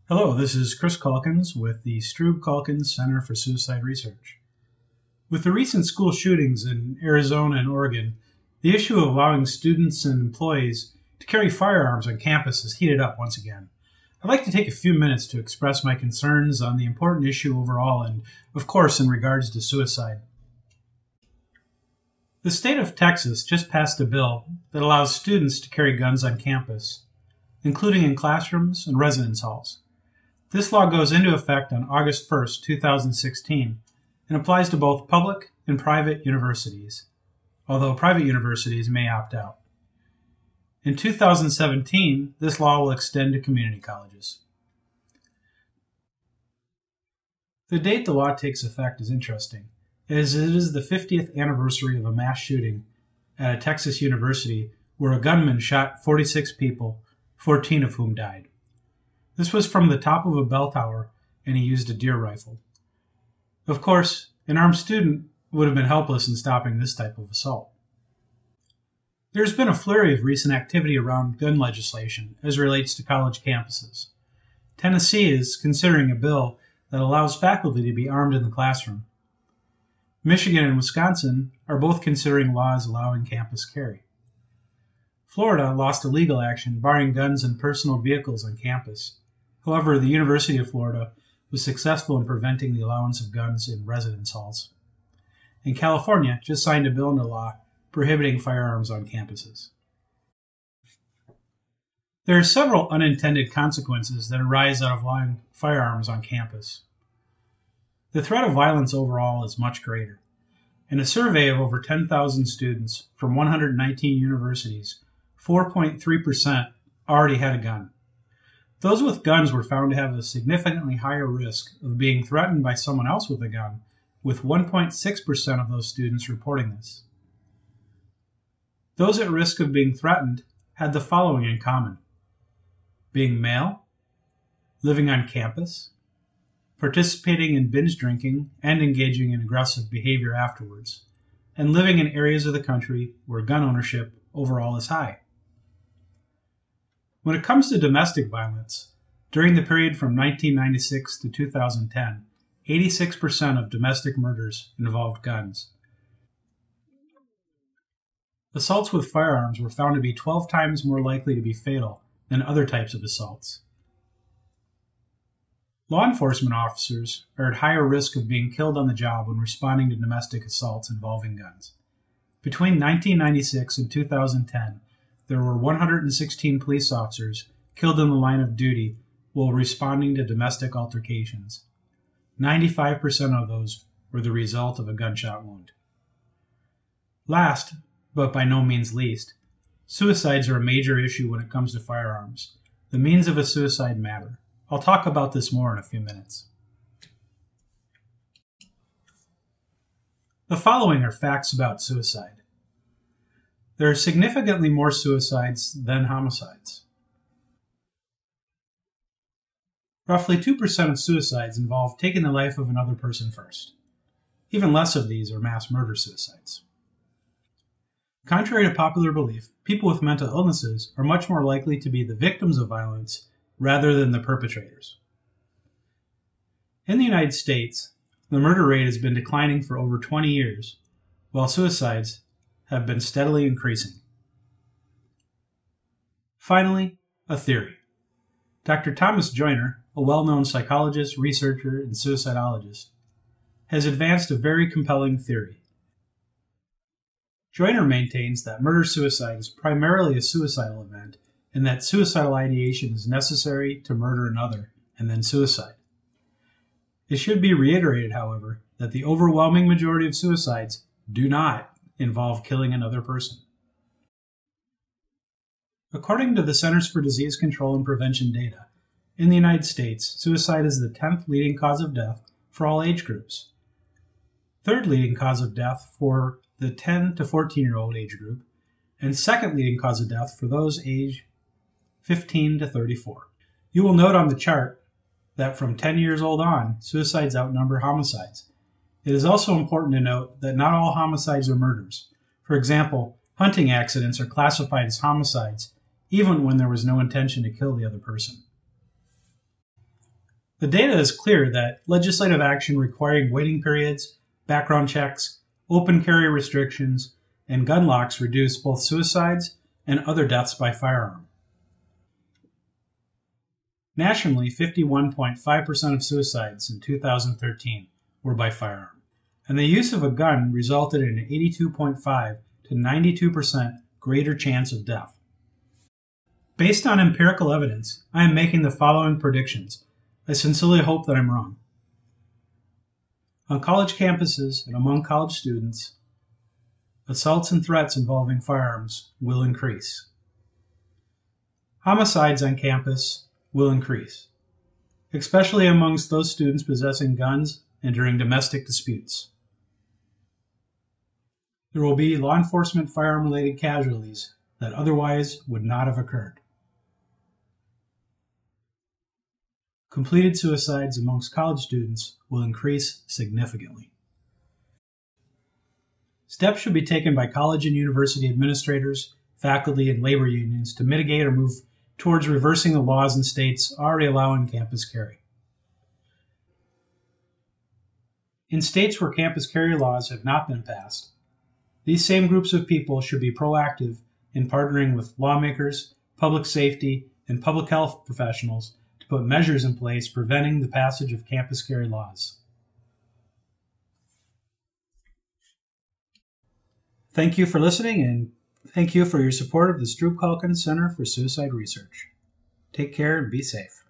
Hello, this is Chris Calkins with the Strube Calkins Center for Suicide Research. With the recent school shootings in Arizona and Oregon, the issue of allowing students and employees to carry firearms on campus has heated up once again. I'd like to take a few minutes to express my concerns on the important issue overall and, of course, in regards to suicide. The state of Texas just passed a bill that allows students to carry guns on campus, including in classrooms and residence halls. This law goes into effect on August 1, 2016, and applies to both public and private universities, although private universities may opt out. In 2017, this law will extend to community colleges. The date the law takes effect is interesting, as it is the 50th anniversary of a mass shooting at a Texas university where a gunman shot 46 people, 14 of whom died. This was from the top of a bell tower, and he used a deer rifle. Of course, an armed student would have been helpless in stopping this type of assault. There's been a flurry of recent activity around gun legislation as relates to college campuses. Tennessee is considering a bill that allows faculty to be armed in the classroom. Michigan and Wisconsin are both considering laws allowing campus carry. Florida lost a legal action barring guns and personal vehicles on campus. However, the University of Florida was successful in preventing the allowance of guns in residence halls. And California just signed a bill into law prohibiting firearms on campuses. There are several unintended consequences that arise out of allowing firearms on campus. The threat of violence overall is much greater. In a survey of over 10,000 students from 119 universities, 4.3% already had a gun. Those with guns were found to have a significantly higher risk of being threatened by someone else with a gun, with 1.6% of those students reporting this. Those at risk of being threatened had the following in common: being male, living on campus, participating in binge drinking and engaging in aggressive behavior afterwards, and living in areas of the country where gun ownership overall is high. When it comes to domestic violence, during the period from 1996 to 2010, 86% of domestic murders involved guns. Assaults with firearms were found to be 12 times more likely to be fatal than other types of assaults. Law enforcement officers are at higher risk of being killed on the job when responding to domestic assaults involving guns. Between 1996 and 2010, there were 116 police officers killed in the line of duty while responding to domestic altercations. 95% of those were the result of a gunshot wound. Last, but by no means least, suicides are a major issue when it comes to firearms. The means of a suicide matter. I'll talk about this more in a few minutes. The following are facts about suicide. There are significantly more suicides than homicides. Roughly 2% of suicides involve taking the life of another person first. Even less of these are mass murder suicides. Contrary to popular belief, people with mental illnesses are much more likely to be the victims of violence rather than the perpetrators. In the United States, the murder rate has been declining for over 20 years, while suicides have been steadily increasing. Finally, a theory. Dr. Thomas Joyner, a well-known psychologist, researcher, and suicidologist, has advanced a very compelling theory. Joyner maintains that murder-suicide is primarily a suicidal event and that suicidal ideation is necessary to murder another and then suicide. It should be reiterated, however, that the overwhelming majority of suicides do not involve killing another person. According to the Centers for Disease Control and Prevention data, in the United States, suicide is the 10th leading cause of death for all age groups, 3rd leading cause of death for the 10 to 14-year-old age group, and 2nd leading cause of death for those age 15 to 34. You will note on the chart that from 10 years old on, suicides outnumber homicides. It is also important to note that not all homicides are murders. For example, hunting accidents are classified as homicides even when there was no intention to kill the other person. The data is clear that legislative action requiring waiting periods, background checks, open carry restrictions, and gun locks reduce both suicides and other deaths by firearm. Nationally, 51.5% of suicides in 2013 were by firearm, and the use of a gun resulted in an 82.5 to 92% greater chance of death. Based on empirical evidence, I am making the following predictions. I sincerely hope that I'm wrong. On college campuses and among college students, assaults and threats involving firearms will increase. Homicides on campus will increase, especially amongst those students possessing guns and during domestic disputes. There will be law enforcement firearm-related casualties that otherwise would not have occurred. Completed suicides amongst college students will increase significantly. Steps should be taken by college and university administrators, faculty, and labor unions to mitigate or move towards reversing the laws in states already allowing campus carry. In states where campus carry laws have not been passed, these same groups of people should be proactive in partnering with lawmakers, public safety, and public health professionals to put measures in place preventing the passage of campus carry laws. Thank you for listening, and thank you for your support of the Stroop Culkin Center for Suicide Research. Take care and be safe.